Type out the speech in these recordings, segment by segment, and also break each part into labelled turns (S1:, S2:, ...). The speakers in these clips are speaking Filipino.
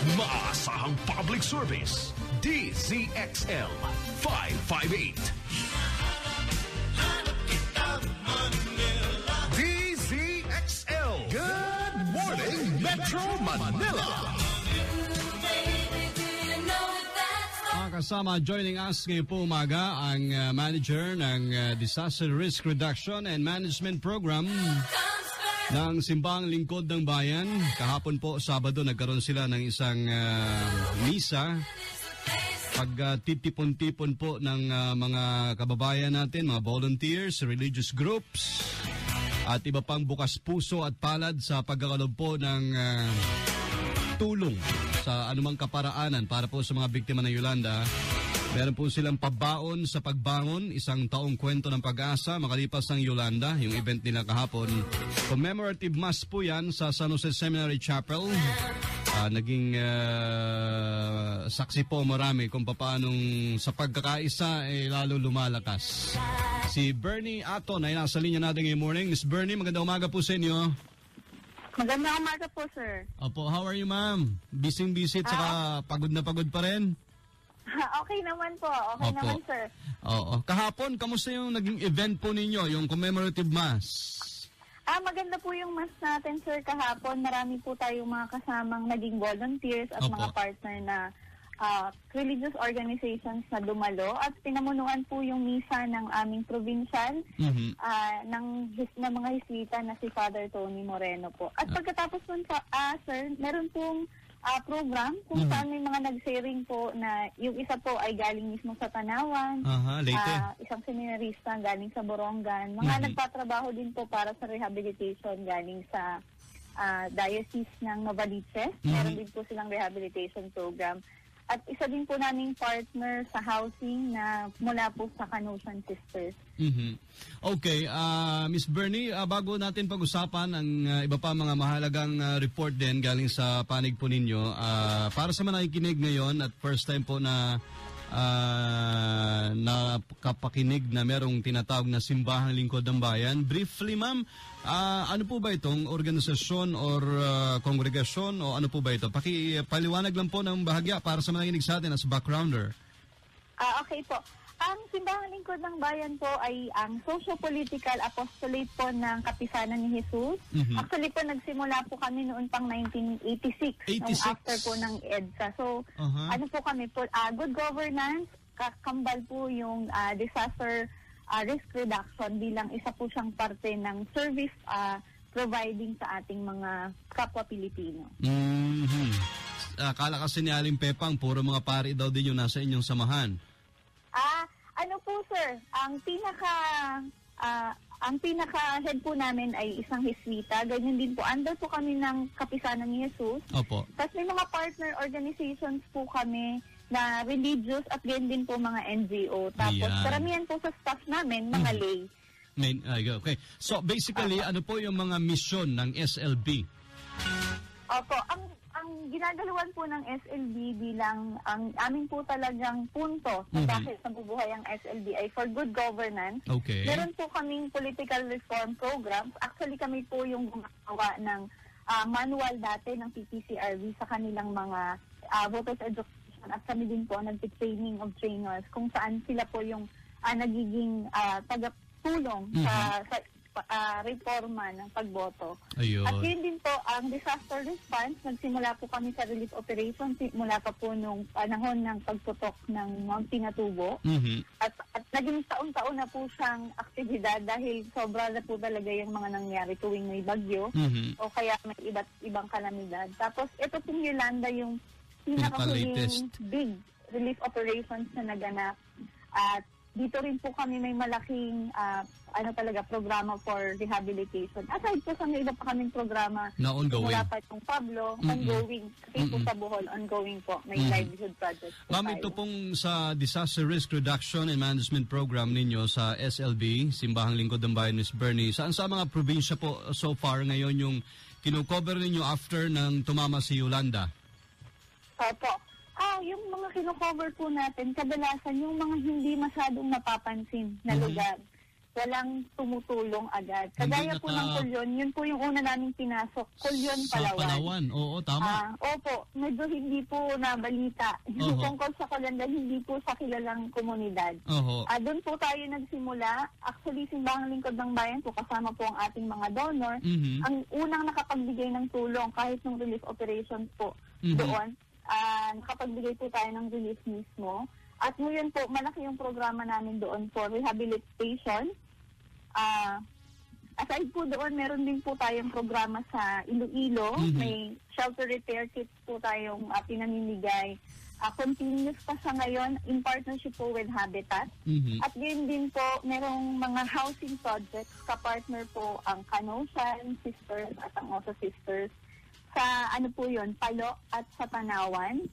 S1: Maasahang public service. DZXL 558. DZXL. Good morning, Metro Manila.
S2: Kasama joining us ngayon po umaga ang manager ng Disaster Risk Reduction and Management Program ng Simbahang Lingkod ng Bayan. Kahapon po, Sabado, nagkaroon sila ng isang misa. Pagtitipon-tipon po ng mga kababayan natin, mga volunteers, religious groups, at iba pang bukas puso at palad sa pagkakalob po ng tulong sa anumang kaparaanan para po sa mga biktima ng Yolanda. Meron po silang pabaon sa pagbangon, isang taong kwento ng pag-asa makalipas ng Yolanda, yung event nila kahapon. Commemorative Mass po yan sa San Jose Seminary Chapel. Naging saksi po marami kung paanong sa pagkakaisa lalo lumalakas. Si Bernie Aton ay nasa linya natin ngayong morning. Miss Bernie, magandang umaga po sa inyo.
S3: Magandang umaga po, sir.
S2: Opo, how are you, ma'am? Busy-busy at saka pagod na pagod pa rin?
S3: Okay naman po. Okay
S2: Opo.
S3: naman, sir.
S2: Oo. Kahapon, kamusta yung naging event po ninyo, yung commemorative mass?
S3: Maganda po yung mass natin, sir, kahapon. Marami po tayong mga kasamang naging volunteers at
S2: Opo.
S3: mga partner na religious organizations na dumalo at pinamunuan po yung misa ng aming provincial ng mga Hiswita na si Father Tony Moreno po. At pagkatapos nun, sir, meron pong program kung saan may mga nag-sharing po na yung isa po ay galing mismo sa Tanawan, isang seminarista galing sa Borongan, mga nagtatrabaho din po para sa rehabilitation galing sa Diocese ng Novaliches. Meron din po silang rehabilitation program. At isa din po naming partner sa housing na mula po sa Canossian Sisters.
S2: Okay, Miss Bernie, bago natin pag-usapan ang iba pa mga mahalagang report din galing sa panig po ninyo, para sa mga nakikinig ngayon at first time po na nakapakinig na merong tinatawag na Simbahang Lingkod ng Bayan. Briefly, ma'am, ano po ba itong organisasyon or kongregasyon o ano po ba ito? Paliwanag lang po ng bahagya para sa mga nakikinig sa atin as backgrounder.
S3: Okay po. Ang Simbahang Lingkod ng Bayan po ay ang socio-political apostolate po ng Kapisanan ni Jesus. Actually po, nagsimula po kami noon pang 1986, nung after po ng EDSA. So, ano po kami po, good governance, kakambal po yung disaster risk reduction bilang isa po siyang parte ng service providing sa ating mga kapwa Pilipino.
S2: Akala kasi ni Aling Pepang, puro mga pari daw din yung nasa inyong samahan.
S3: Ano po, sir, ang pinaka-head po namin ay isang Hiswita. Ganyan din po. Under po kami ng Kapisanan ni Jesus.
S2: Opo.
S3: Tapos may mga partner organizations po kami na religious at ganyan din po mga NGO. Tapos karamihan po sa staff namin, mga lay.
S2: Okay. So basically, ano po yung mga mission ng SLB?
S3: Opo. Ang ginagalawan po ng SLB bilang ang amin po talagang punto na bakit nabubuhay ang SLB ay for good governance.
S2: Okay.
S3: Meron po kaming political reform programs. Actually, kami po yung gumagawa ng manual dati ng PPCRB sa kanilang mga voters education at kami din po nag-training of trainers kung saan sila po yung nagiging tagapulong sa reforma ng pagboto.
S2: Ayun.
S3: At yun din po, ang disaster response, nagsimula po kami sa relief operations mula pa po nung panahon ng pagputok ng Mount Pinatubo. At naging taon-taon na po siyang aktibidad dahil sobra na po talaga yung mga nangyari tuwing may bagyo o kaya may iba't ibang kalamidad. Tapos ito pong Yolanda yung pinakahuling big relief operations na naganap. At dito rin po kami may malaking programa for rehabilitation. Aside po sa may iba pa kaming programa
S2: na ongoing.
S3: Mula pa itong Pablo, ongoing. Kasi po sa Bohol, ongoing po. May livelihood project po.
S2: Ma'am, ito pong sa Disaster Risk Reduction and Management Program ninyo sa SLB, Simbahang Lingkod ng Bayan, Miss Bernie, saan sa mga probinsya po so far ngayon yung kino-cover ninyo after ng tumama si Yolanda?
S3: Opo. Yung mga kino-cover po natin, kadalasan yung mga hindi masyadong napapansin na lugar. walang tumutulong agad. Kagaya po ng Kulyon, yun po yung una naming pinasok, Kulyon, Palawan.
S2: Sa Palawan, oo, tama.
S3: Opo, medyo hindi po nabalita. Yung tungkol sa Kulyon dahil hindi po sa kilalang komunidad. Doon po tayo nagsimula. Actually, Simbahang Lingkod ng Bayan po, kasama po ang ating mga donor. Ang unang nakapagbigay ng tulong kahit ng relief operations po doon, nakapagbigay po tayo ng relief mismo. At ngayon po, malaki yung programa namin doon for rehabilitation. Aside po doon, meron din po tayong programa sa Iloilo. May shelter repair kits po tayong pinamimigay. Continuous pa sa ngayon in partnership po with Habitat. At ngayon din po, merong mga housing projects. Kapartner po ang Canossian Sisters at ang Oso Sisters sa Palo at sa Tanawan.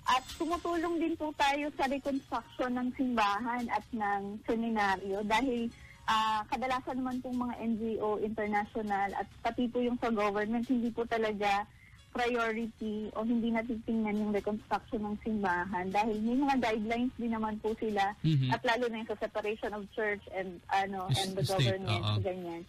S3: At tumutulong din po tayo sa reconstruction ng simbahan at ng seminaryo dahil kadalasan naman pong mga NGO, international at pati po yung sa government, hindi po talaga priority o hindi natitingnan yung reconstruction ng simbahan dahil may mga guidelines din naman po sila at lalo na yung sa separation of church and the government, ganyan.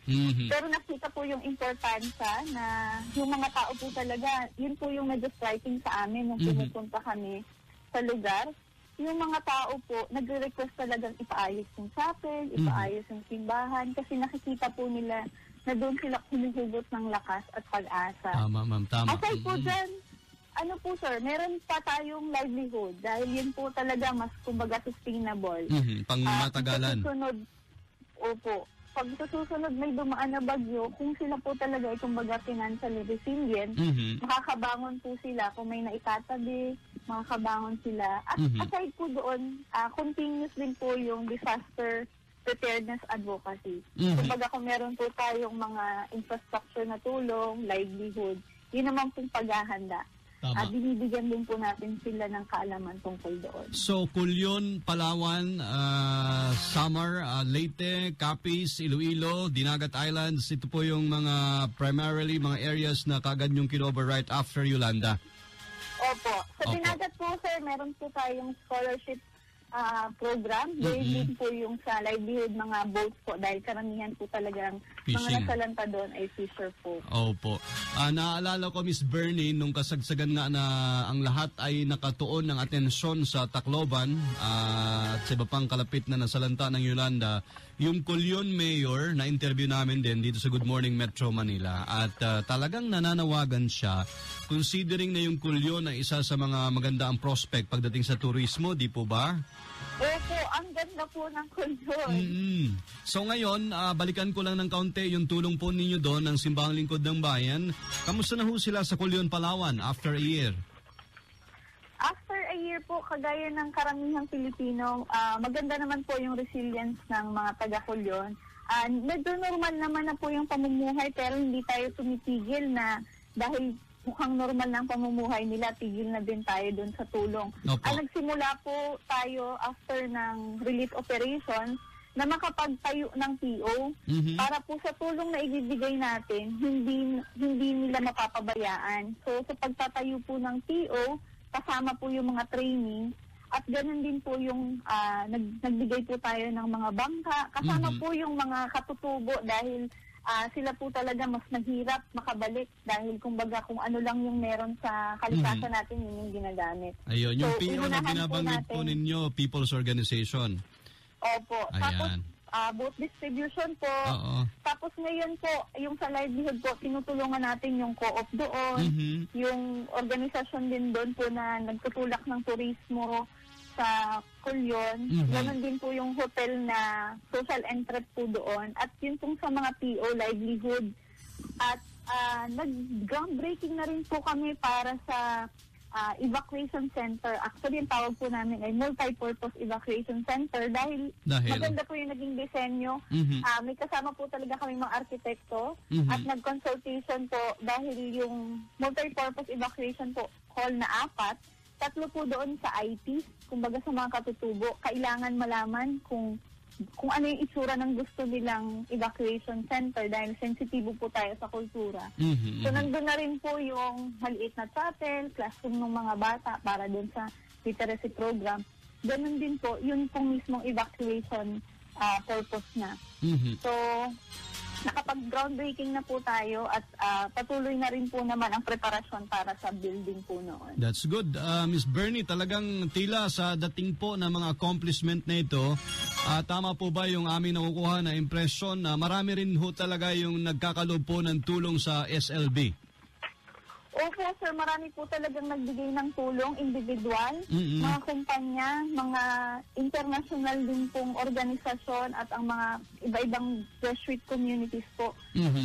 S3: Pero nakita po yung importansya na yung mga tao po talaga, yun po yung medyo striking sa amin nung pumupunta kami sa lugar. Yung mga tao po, nagre-request talagang ipaayos yung chapel, ipaayos yung simbahan kasi nakikita po nila na doon sila humuhugot ng lakas at pag-asa.
S2: Tama, ma'am. Tama.
S3: Aside po dyan, sir, meron pa tayong livelihood dahil yun po talaga mas, kumbaga, sustainable.
S2: Pang-matagalan.
S3: Pag sa susunod may dumaan na bagyo, kung sila po talaga ay, kumbaga, financially resilient, makakabangon po sila. Kung may naitatabi, makakabangon sila. At aside po doon, continuous din po yung disaster preparedness advocacy. Kumbaga kung meron po tayong mga infrastructure na tulong, livelihood, yun naman pong paghahanda. At binibigyan din po natin sila ng kaalaman tungkol doon.
S2: So, Kulyon, Palawan, Samar, Leyte, Capiz, Iloilo, Dinagat Islands, ito po yung mga primarily mga areas na kagad yung kinover right after Yolanda.
S3: Opo. Sa Dinagat po, sir, meron po tayong scholarship program. Din po yung sa livelihood mga boats po dahil karamihan po talagang mga nasalanta doon ay fisher po.
S2: Opo. Naalala ko, Miss Bernie, nung kasagsagan nga na ang lahat ay nakatuon ng atensyon sa Tacloban at sa iba pang kalapit na nasalanta ng Yolanda, yung Kulyon Mayor na interview namin din dito sa Good Morning Metro Manila at talagang nananawagan siya considering na yung Kulyon ay isa sa mga maganda ang prospect pagdating sa turismo, di po ba?
S3: Opo, ang ganda po ng Kulyon.
S2: So ngayon, balikan ko lang ng kaunti yung tulong po ninyo doon ng Simbahang Lingkod ng Bayan. Kamusta na ho sila sa Kulyon, Palawan after a year?
S3: After a year po, kagaya ng karamihang Pilipino, maganda naman po yung resilience ng mga taga-Kulyon. Medyo normal naman na po yung pamumuhay pero hindi tayo tumitigil na dahil mukhang normal na ang pamumuhay nila, tigil na din tayo doon sa tulong. Nagsimula po tayo after ng relief operations na makapagtayo ng PO para po sa tulong na ibibigay natin, hindi nila mapapabayaan. So sa pagtatayo po ng PO, kasama po yung mga training at ganun din po yung nagbigay po tayo ng mga bangka, kasama po yung mga katutubo dahil sila po talaga mas naghirap makabalik dahil kumbaga kung ano lang yung meron sa kalikasan natin, yun yung ginagamit.
S2: Ayun, yung PO na binabanggit po ninyo, People's Organization.
S3: Opo. Tapos, boat distribution po. Tapos ngayon po, yung sa livelihood po, tinutulungan natin yung co-op doon, yung organisasyon din doon po na nagtutulak ng turismo sa Kulyon. Ganon din po yung hotel na social entrep po doon. At yun pong sa mga PO, livelihood. At nag-groundbreaking na rin po kami para sa evacuation center. Actually, ang tawag po namin ay multi-purpose evacuation center dahil maganda po yung naging disenyo. May kasama po talaga kami mga arkitekto at nag-consultation po dahil yung multi-purpose evacuation po hall na 4, 3 po doon sa IT, kumbaga sa mga katutubo, kailangan malaman kung ano yung itsura ng gusto nilang evacuation center dahil sensitibo po tayo sa kultura. So nandun na rin po yung maliit na chapel, classroom ng mga bata para doon sa literacy program. Ganun din po, yun pong mismong evacuation purpose na.
S2: Mhm.
S3: So, nakapag-groundbreaking na po tayo at patuloy na rin po naman ang preparasyon para sa building po noon.
S2: That's good. Miss Bernie, talagang tila sa dating po ng mga accomplishment na ito, tama po ba yung aming nakukuha na impression na marami rin ho talaga yung nagkakaloob po ng tulong sa SLB?
S3: Opo, sir, marami po talagang nagbigay ng tulong, individual, mga kumpanya, mga international din pong organisasyon at ang mga iba-ibang Jesuit communities po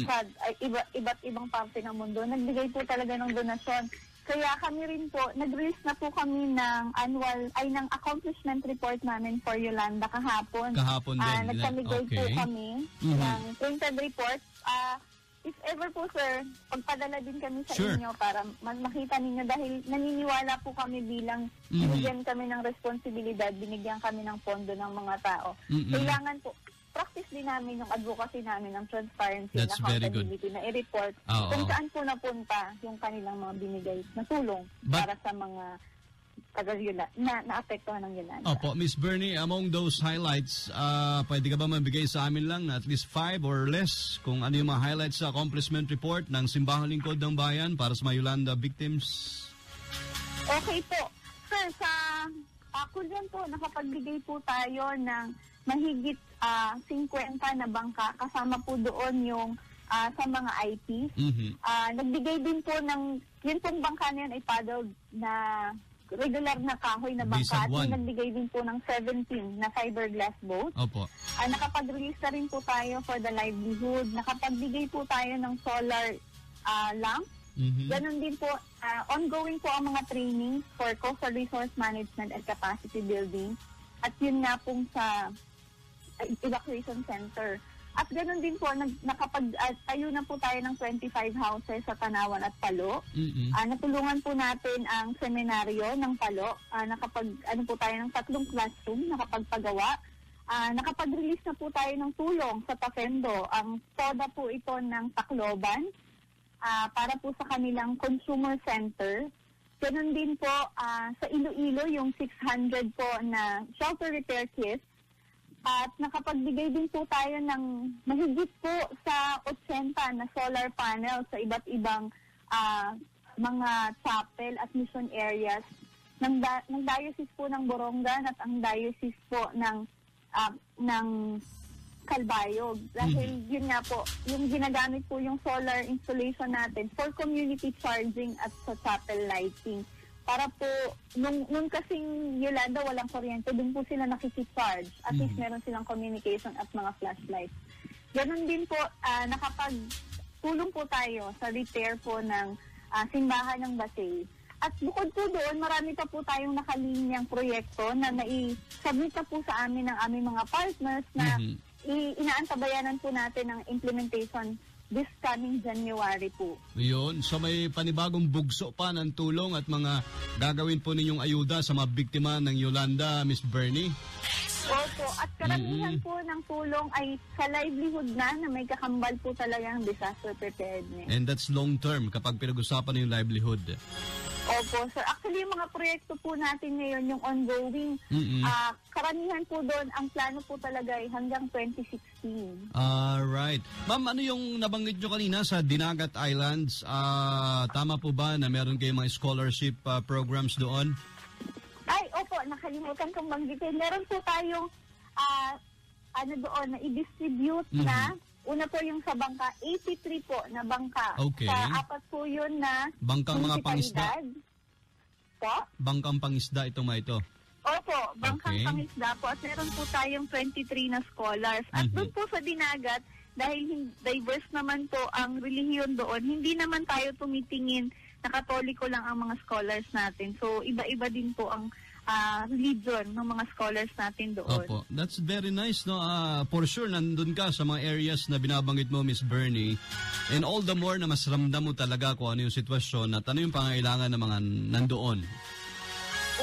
S3: sa iba't ibang parte ng mundo. Nagbigay po talaga ng donasyon. Kaya kami rin po, nag-release na po kami ng ng accomplishment report namin for Yolanda kahapon.
S2: Kahapon din.
S3: Nagpamigay po kami ng printed report. If ever po, sir, pagpadala din kami sa inyo para makita ninyo dahil naniniwala po kami bilang binigyan kami ng responsibilidad, binigyan kami ng pondo ng mga tao. Kailangan po, practice din namin yung advocacy namin ng transparency and accountability na i-report kung saan po napunta yung kanilang mga binigay na tulong para sa mga naapektuhan ng Yolanda.
S2: Opo, Miss Bernie, among those highlights, pwede ka ba mabigay sa amin lang na at least 5 or less kung ano yung mga highlights sa accomplishment report ng Simbahang Lingkod ng Bayan para sa mga Yolanda victims?
S3: Okay po. Sir, sa Kulyan po, nakapagbigay po tayo ng mahigit 50 na bangka. Kasama po doon yung sa mga IPs. Nagbigay din po ng, yun pong bangka na yun ay paddled na regular na kahoy na bangka. At nagbigay din po ng 17 na fiberglass boat.
S2: Opo.
S3: Nakapag-release na rin po tayo for the livelihood. Nakapagbigay po tayo ng solar lamp. Ganon din po, ongoing po ang mga training for coastal resource management and capacity building. At yun nga pong sa evacuation center. At ganoon din po, nakapag-tayo na po tayo ng 25 houses sa Tanawan at Palo. Natulungan po natin ang seminaryo ng Palo. Po tayo ng 3 classroom, nakapagpagawa. Nakapag-release na po tayo ng tulong sa Tafendo. Ang TODA po ito ng Tacloban para po sa kanilang consumer center. Ganoon din po sa Iloilo, yung 600 po na shelter repair kits. At nakapagbigay din po tayo ng mahigit po sa 80 na solar panel sa iba't ibang mga chapel at mission areas ng diocese po ng Borongan at ang diocese po ng Calbayog. Dahil yun nga po, yung ginagamit po yung solar installation natin for community charging at sa chapel lighting. Para po, nung kasing Yolanda walang kuryente, dun po sila nakikicharge. At least meron silang communication at mga flashlights. Ganon din po, nakapagtulong po tayo sa repair po ng simbahan ng Basay. At bukod po doon, marami pa po tayong nakalinyang proyekto na nai-submit na po sa amin ng aming mga partners na inaantabayanan po natin ng implementation this coming January po.
S2: Yun. So may panibagong bugso pa ng tulong at mga gagawin po ninyong ayuda sa mga biktima ng Yolanda, Miss Bernie?
S3: Opo. At karamihan po ng tulong ay sa livelihood na may kakambal po talagang disaster preparedness.
S2: And that's long term kapag pinag-usapan na yung livelihood.
S3: Opo, sir. Actually, yung mga proyekto po natin ngayon, yung ongoing, karamihan po doon, ang plano po talaga ay hanggang 2016.
S2: Right. Ma'am, ano yung nabanggit nyo kanina sa Dinagat Islands? Tama po ba na meron kayong mga scholarship programs doon?
S3: Ay, opo, nakalimutan kong banggitin. Meron po tayong doon na i-distribute na. Una po yung sa bangka, 83 po na bangka.
S2: Okay.
S3: Sa 4 po yun na
S2: bangkang mga pangisda?
S3: Po?
S2: Bangkang pangisda ito mga ito?
S3: Opo, bangkang pangisda po. At meron po tayong 23 na scholars. At doon po sa Dinagat, dahil diverse naman po ang relihiyon doon, hindi naman tayo tumitingin na Katoliko lang ang mga scholars natin. So, iba-iba din po ang religion ng mga scholars natin doon.
S2: Opo. That's very nice, no? For sure, nandun ka sa mga areas na binabanggit mo, Miss Bernie. And all the more na mas ramdam mo talaga kung ano yung sitwasyon at ano yung pangailangan ng mga nandoon.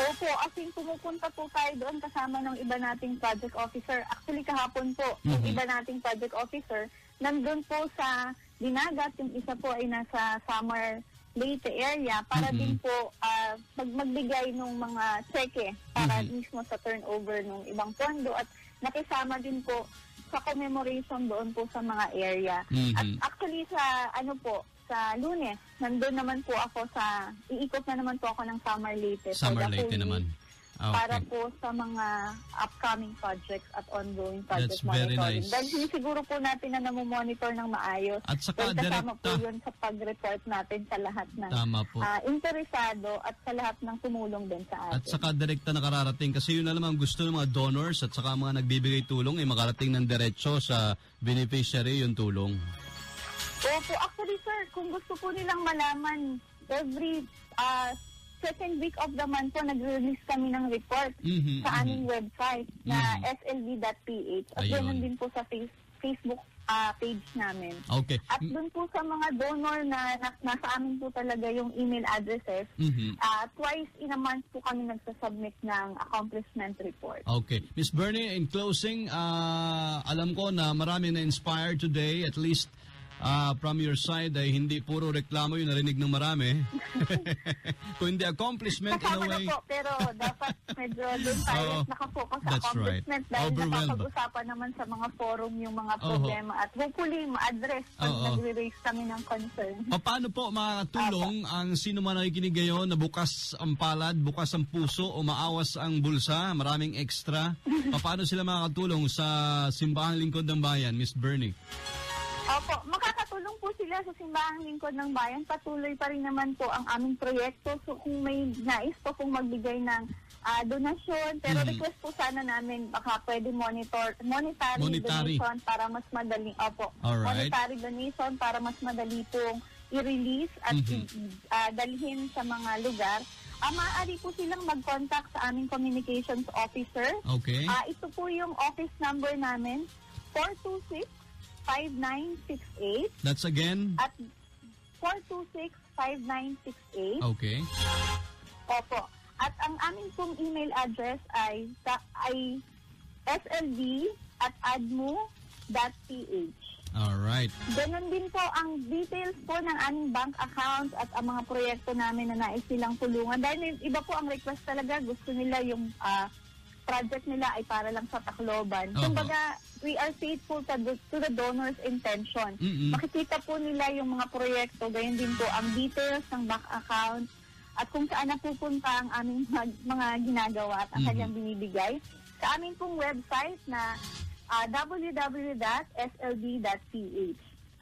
S3: Opo, asing pumupunta po tayo doon kasama ng iba nating project officer. Actually, kahapon po, yung iba nating project officer, nandun po sa Dinagat, yung isa po ay nasa Samar Leyte area para din po magbigay ng mga cheque para mismo sa turnover ng ibang pondo at nakisama din po sa commemoration doon po sa mga area. At actually sa sa Lunes, nandun naman po ako iikot na naman po ako ng Summer Leyte.
S2: Summer Leyte naman. Okay.
S3: Para po sa mga upcoming projects at ongoing project
S2: That's very
S3: monitoring.
S2: nice.
S3: Dahil sinisiguro po natin na namomonitor ng maayos.
S2: At saka
S3: kasama po
S2: direkta.
S3: yun sa pag-report natin sa lahat ng
S2: Tama po.
S3: interesado at sa lahat ng tumulong din sa atin.
S2: At saka direkta nakararating kasi yun na naman gusto ng mga donors at saka mga nagbibigay tulong ay makarating ng diretso sa beneficiary yung tulong.
S3: Opo, actually sir, kung gusto po nilang malaman, every second week of the month po, nag-release kami ng report sa aming website na slb.ph at ganoon din po sa Facebook page namin.
S2: Okay.
S3: At doon po sa mga donor na nasa amin po talaga yung email addresses, twice in a month po kami nagsasubmit ng accomplishment report.
S2: Okay. Miss Bernie, in closing, alam ko na marami na inspired today, at least from your side ay hindi puro reklamo yung narinig ng marami. Kung hindi accomplishment in a
S3: Kasama
S2: way.
S3: na po, pero dapat medyo doon tayo nakafocus sa
S2: That's right.
S3: accomplishment dahil
S2: Overwhelmed.
S3: napapag-usapan naman sa mga forum yung mga problema at hopefully ma-address pag nagre-raise kami ng concern.
S2: Paano po makakatulong ang sino man nakikinig ngayon na bukas ang palad, bukas ang puso o maawas ang bulsa, maraming extra? Paano sila makakatulong sa Simbahang Lingkod ng Bayan, Miss Bernie?
S3: Opo, makakatulong po sila sa Simbahang Lingkod ng Bayan. Patuloy pa rin naman po ang aming proyekto. So kung may nais po kung magbigay ng donasyon, pero request po sana namin baka pwede monetary donation para mas madali. Opo,
S2: alright.
S3: Monetary donation para mas madali pong i-release at dalhin sa mga lugar. Maaari po silang mag-contact sa aming communications officer.
S2: Okay.
S3: Ito po yung office number namin, 426-5968.
S2: That's again?
S3: At 426-5968.
S2: Okay.
S3: Opo. At ang aming pong email address ay slb@admu.ph.
S2: Alright.
S3: Ganon din po ang details po ng aming bank accounts at ang mga proyekto namin na nais nilang tulungan. Dahil iba po ang request talaga. Gusto nila yung project nila ay para lang sa Tacloban. Kumbaga, we are faithful to the donor's intention. Makikita po nila yung mga proyekto, gayon din po ang details ng bank account at kung saan napupunta ang aming mga ginagawa at ang kanyang binibigay. Sa aming pong website na www.slb.ph.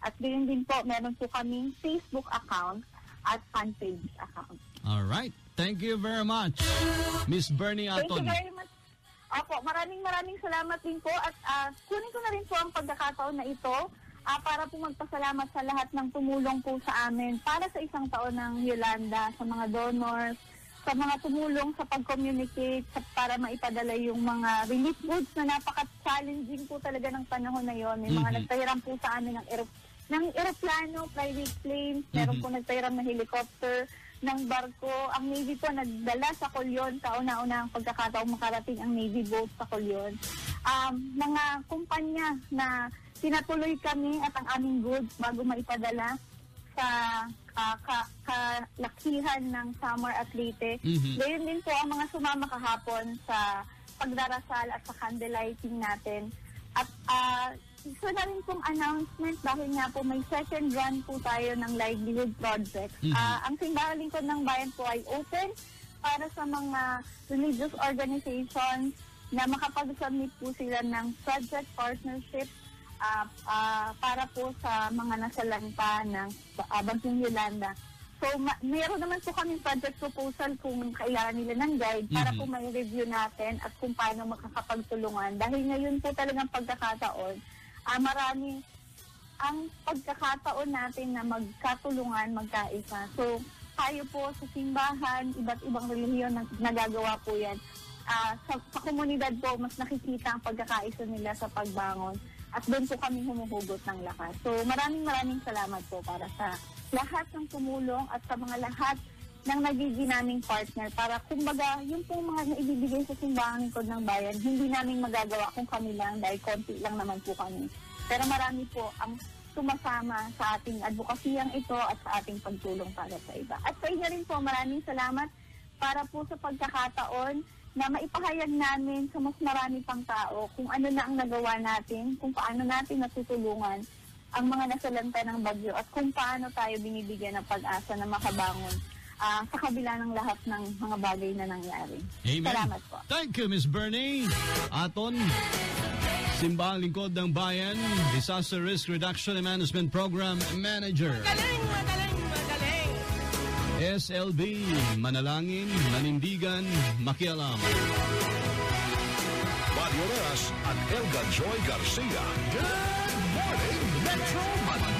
S3: At gayon din po, meron po kaming Facebook account at fanpage account.
S2: Alright. Thank you very much, Miss Bernie Aton.
S3: Thank you very much. Opo, maraming salamat din po at kunin ko na rin po ang pagkakataon na ito para po magpasalamat sa lahat ng tumulong po sa amin para sa isang taon ng Yolanda, sa mga donors, sa mga tumulong sa pag-communicate para maipadala yung mga relief goods na napaka-challenging po talaga ng panahon na yon. May mga nagtahiram po sa amin ng eroplano, private planes, meron po nagtahiram na helicopter, ng barko. Ang Navy po nagdala sa Colyon, kauna-una ang pagkakataong makarating ang Navy boat sa Colyon. Mga kumpanya na tinatuloy kami at ang aming goods bago maipadala sa kalakihan ng Samar at Leyte. Gayon din po ang mga sumama kahapon sa pagdarasal at sa candlelighting natin. At isa na rin pong announcement dahil nga po may second run po tayo ng livelihood project. Ang Simbahang Lingkod ng Bayan po ay open para sa mga religious organizations na makapag-submit po sila ng project partnership para po sa mga nasalanta ng Bagyong Yolanda. So, mayroon naman po kaming project proposal kung kailangan nila ng guide para po may review natin at kung paano makakapagtulungan. Dahil ngayon po talagang pagkakataon, marami ang pagkakataon natin na magkatulungan, magkaisa. So, tayo po sa simbahan, iba't ibang relihiyon na nagagawa po yan. Sa komunidad po, mas nakikita ang pagkakaisa nila sa pagbangon. At doon po kami humuhugot ng lakas. So maraming salamat po para sa lahat ng tumulong at sa mga lahat ng nagiging naming partner para kumbaga yung pong mga naibibigay sa Simbahang Lingkod ng Bayan, hindi namin magagawa kung kami lang dahil konti lang naman po kami. Pero marami po ang sumasama sa ating advokasiyang ito at sa ating pagtulong para sa iba. At sa inyo rin po, maraming salamat para po sa pagkakataon na maipahayag namin sa mas marami pang tao kung ano na ang nagawa natin, kung paano natin natutulungan ang mga nasalanta ng bagyo at kung paano tayo binibigyan ng pag-asa na makabangon sa kabila ng lahat ng mga bagay na nangyari.
S2: Amen.
S3: Salamat po.
S2: Thank you, Miss Bernie. Aton, Simbahang Lingkod ng Bayan, Disaster Risk Reduction and Management Program Manager.
S4: Magaling!
S2: SLB, Manalangin, Manindigan, Makialam.
S1: Mario Reyes at Elga Joy Garcia. Good morning, Metro Manila.